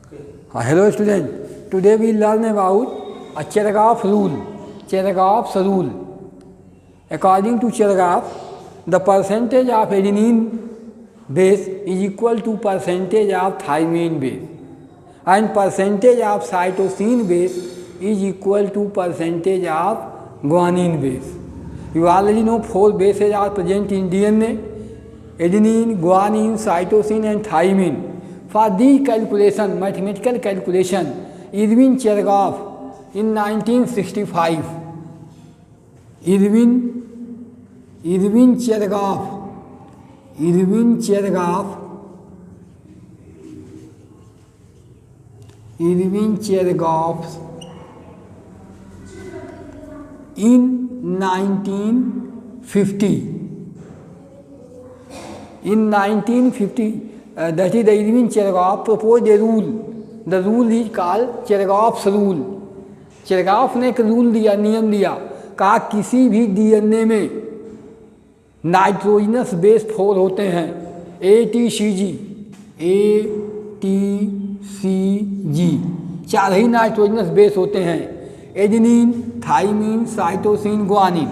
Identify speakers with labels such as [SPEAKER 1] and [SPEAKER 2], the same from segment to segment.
[SPEAKER 1] Hello student, today we learn about a Cherenkov rule. Cherenkov rule. According to Cherenkov, the percentage of adenine base is equal to percentage of thymine base, and percentage of cytosine base is equal to percentage of guanine base. You already know 4 bases are present in DNA: adenine, guanine, cytosine and thymine. For the calculation, mathematical calculation, Erwin Cherenkov in 1965, Erwin Cherenkov in 1950, that is the Erwin Cherenkov proposed a rule. The rule is called Cherenkov's rule. Cherenkov ने एक rule दिया, नियम दिया, कहा किसी भी DNA में nitrogenous base 4 होते हैं, ATCG, चार ही नाइट्रोजनस बेस होते हैं: एडेनिन, थाइमिन, साइटोसिन, गुआनिन।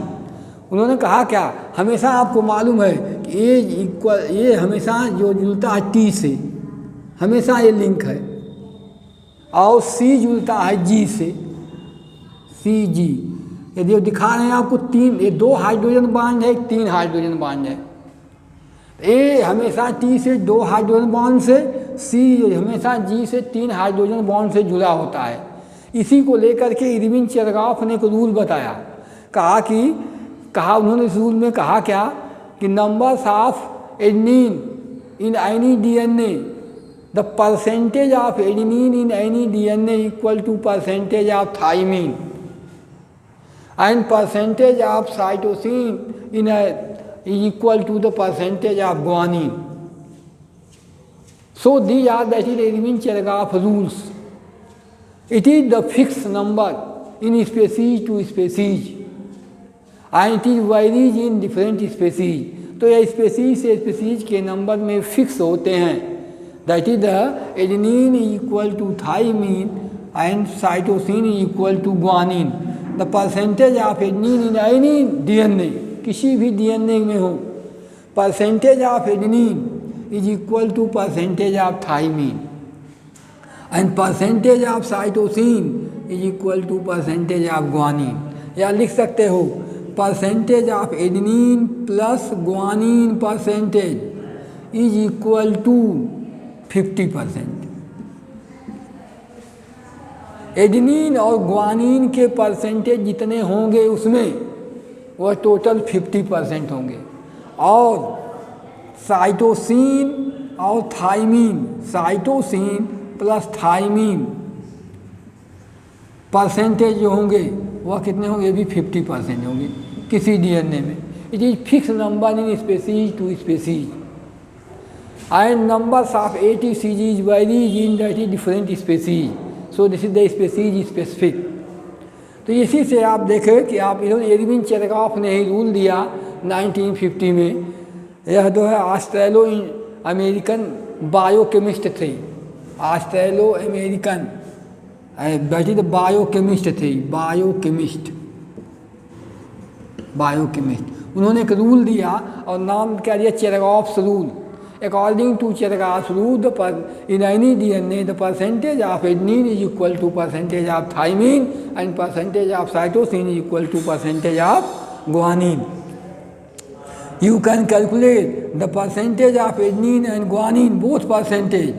[SPEAKER 1] उन्होंने कहा क्या, हमेशा आपको मालूम है कि ये हमेशा जो जुड़ता है T से, हमेशा ये लिंक है, और C जुड़ता है G से, CG। यदि वो दिखा रहे हैं आपको 2 हाइड्रोजन बॉन्ड है, 3 हाइड्रोजन बॉन्ड है। A हमेशा T से 2 हाइड्रोजन बॉन्ड से, C हमेशा G से 3 हाइड्रोजन बॉन्ड से जुड़ा होता है। इसी को लेकर के एरविन चेरेनकॉफ ने एक रूल बताया। उन्होंने इस रूल में कहा क्या कि numbers of adenine in any DNA, the percentage of adenine in any DNA equal to percentage of thymine and percentage of cytosine in is equal to the percentage of guanine. So these are that is Erwin Cherenkov rules. It is the fixed number in species to species, and it is varies in different species. तो यह species से species के number में fix होते हैं। That is the adenine is equal to thymine and cytosine is equal to guanine. The percentage of adenine in any DNA, किसी भी DNA में हो, percentage of adenine is equal to percentage of thymine and percentage of cytosine is equal to percentage of guanine. या लिख सकते हो percentage of adenine plus guanine percentage is equal to 50%। Adenine और guanine के percentage जितने होंगे उसमें वह टोटल 50% होंगे, और साइटोसिन और thymine, cytosine plus thymine percentage जो होंगे वह कितने होंगे, भी 50% होंगे किसी डीएनए में। It is fix number in species to species and numbers of ATCGs varies in that is different species. So this is the species specific. तो इसी से आप देखें कि आप इन्होंने एरविन चेरेनकॉफ ने ही रूल दिया 1950 में। यह जो है ऑस्ट्रेलो अमेरिकन बायोकेमिस्ट थे, ऑस्ट्रेलो अमेरिकन दैट इज बायोकेमिस्ट थे, बायोकेमिस्ट। उन्होंने एक रूल दिया और नाम क्या दिया, चेरेनकॉफ्स rule. According to Cherenkov rule, in any DNA, the percentage of adenine is equal to percentage of thymine and percentage of cytosine is equal to percentage of guanine. You can calculate the percentage of adenine and guanine, both percentage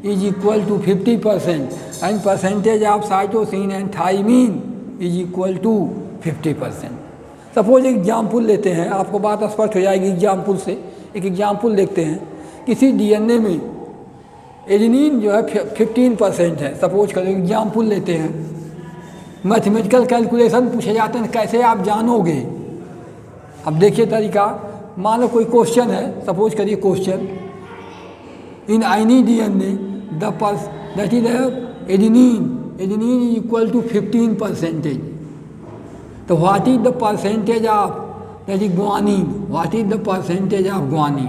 [SPEAKER 1] is equal to 50% and percentage of cytosine and thymine is equal to 50%. Suppose example लेते हैं, आपको बात स्पष्ट हो जाएगी example से। एक example देखते हैं, किसी डीएनए में एडेनिन जो है 15% है, सपोज करो एग्जाम्पल लेते हैं। मैथमेटिकल कैलकुलेशन पूछे जाते हैं, कैसे आप जानोगे। अब देखिए तरीका, मान लो कोई क्वेश्चन है, सपोज करिए question in any DNA that is adenine is equal to 15%। तो what is the percentage of that is guanine, what is the percentage of guanine.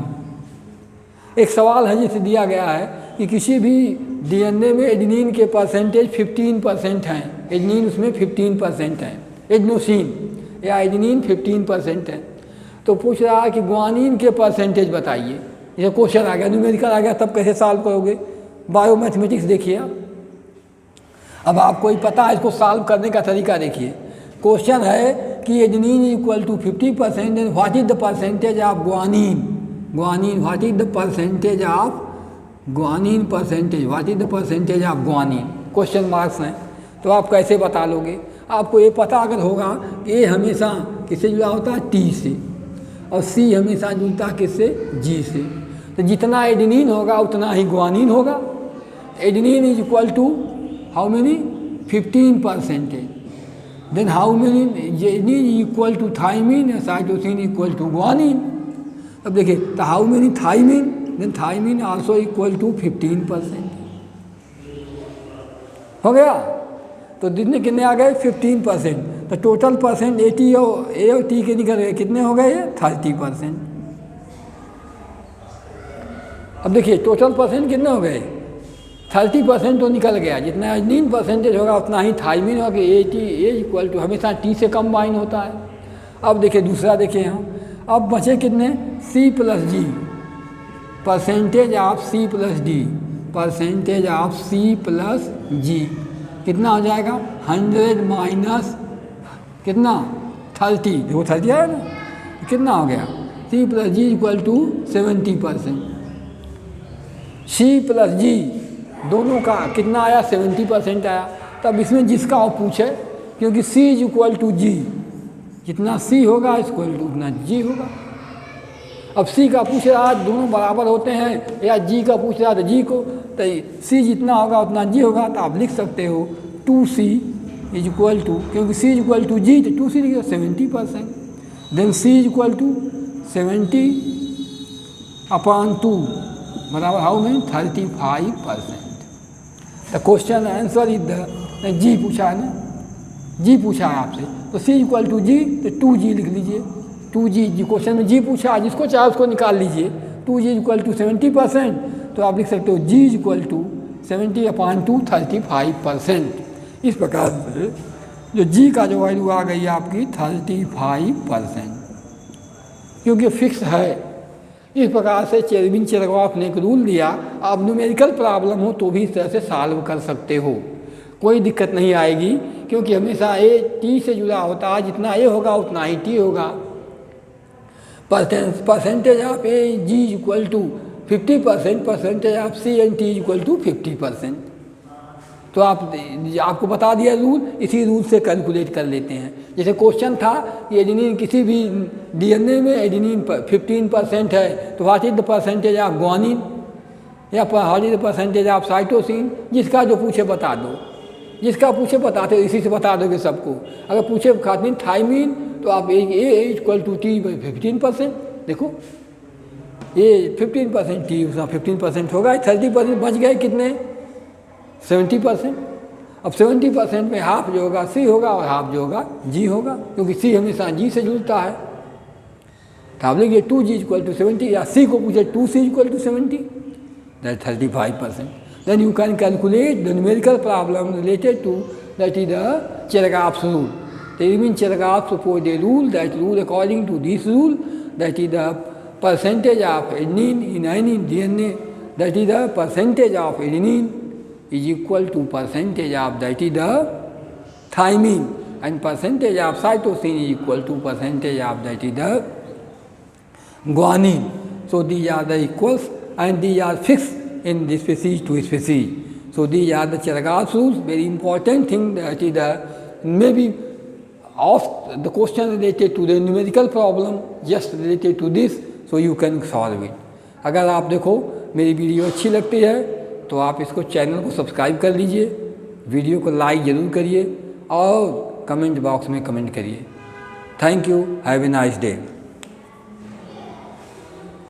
[SPEAKER 1] एक सवाल है जिसे दिया गया है कि किसी भी डीएनए में एडेनिन के परसेंटेज 15% हैं, एडेनिन उसमें 15% है, एडेनोसिन या एडेनिन 15% है। तो पूछ रहा है कि ग्वानिन के परसेंटेज बताइए। ये क्वेश्चन आ गया, न्यूमेरिकल आ गया, तब कैसे सॉल्व करोगे? बायो मैथमेटिक्स देखिए आप। अब आपको ही पता है इसको सॉल्व करने का तरीका देखिए। क्वेश्चन है कि adenine equal to 50% and what is the percentage of guanine, guanine what is the percentage of guanine, percentage what is the percentage of guanine, question marks हैं। तो आप कैसे बता लोगे? आपको ये पता अगर होगा ए हमेशा किससे जुड़ा होता है? टी से, और सी हमेशा जुड़ता किससे? जी से। तो जितना एडेनिन होगा उतना ही ग्वानिन होगा। Adenine is equal to how many? 15%। Then how many? Adenine equal to thymine या साइटोसिन इक्वल टू ग्वानिन। अब देखिए, तो how many thymine? Then thymine also equal to 15%। हो गया? तो जितने कितने आ गए? 15%। तो टोटल परसेंट ए और टी के निकल गए, कितने हो गए? 30%। अब देखिए टोटल परसेंट कितने हो गए? 30% तो निकल गया। जितना एडेनिन परसेंटेज होगा उतना ही थाइमिन होगा। ए इक्वल टू हमेशा टी से कंबाइन होता है। अब देखिए दूसरा देखिए यहाँ, अब बचे कितने? C plus G, percentage of C plus D, percentage of C plus G कितना हो जाएगा? 100 माइनस कितना? 30। देखो 30 आया ना, कितना हो गया? C plus G equal to 70%। C plus G दोनों का कितना आया? 70% आया। तब इसमें जिसका वो पूछे, क्योंकि सी इज इक्वल टू जी, जितना सी होगा इक्वल टू उतना जी होगा। अब सी का पूछ रहा है दोनों बराबर होते हैं, या जी का पूछ रहा है तो जी को, तो सी जितना होगा उतना जी होगा। तो आप लिख सकते हो 2c इज इक्वल टू, क्योंकि C is equal to G तो 2c लिखिए 70%। Then C is equal to 70/2 बराबर how many? 35%। The question answer is the G पूछा है ना, जी पूछा है आपसे, तो सी इक्वल टू जी तो 2g लिख लीजिए। 2g जी क्वेश्चन में जी पूछा है, जिसको चाहे उसको निकाल लीजिए। 2g इक्वल टू 70%, तो आप लिख सकते हो जी इक्वल टू 70/2 35%। इस प्रकार से जो जी का जो वैल्यू आ गई आपकी 35%, क्योंकि फिक्स है। इस प्रकार से चेरगॉफ ने एक रूल दिया। आप न्यूमेरिकल प्रॉब्लम हो तो भी इस तरह से सॉल्व कर सकते हो, कोई दिक्कत नहीं आएगी, क्योंकि हमेशा ए टी से जुड़ा होता है। जितना ए होगा उतना ही टी होगा। Percentage of A G equal to 50%, percentage of C and T equal to 50%। तो आपको बता दिया रूल, इसी रूल से कैलकुलेट कर लेते हैं। जैसे क्वेश्चन था कि एडेनिन किसी भी डीएनए में एडेनिन 15% है, तो what is the percentage of guanine, या what is the percentage of cytosine. जिसका जो पूछे बता दो, जिसका पूछे बताते हो, इसी से बता दोगे सबको। अगर पूछे खातिन थाइमिन, तो आप ए इक्वल टू टी 15%। देखो ये 15% टी उसका 15% होगा, 30% बच गए कितने? 70%। अब 70% में हाफ जो होगा सी होगा और हाफ जो होगा जी होगा, क्योंकि सी हमेशा जी से जुड़ता है। तो आप लिखिए 2g इक्वल टू 70, या सी को पूछे 2c equal to 70, that 35%। Then you can calculate the numerical problem related to that is the Chergaff's rule. There has been Chergaff proposed a rule, that rule according to this rule, that is the percentage of adenine in any DNA, that is the percentage of adenine is equal to percentage of that is the thymine, and percentage of cytosine is equal to percentage of that is the guanine. So these are the equals and these are fixed in the species to species. So these are the Chergaff's rules. Very important thing, that is the maybe of the question related to the numerical problem, just related to this, so you can solve it. अगर आप देखो मेरी video अच्छी लगती है तो आप इसको चैनल को सब्सक्राइब कर लीजिए, वीडियो को लाइक ज़रूर करिए और कमेंट बॉक्स में कमेंट करिए। Thank you, have a nice day.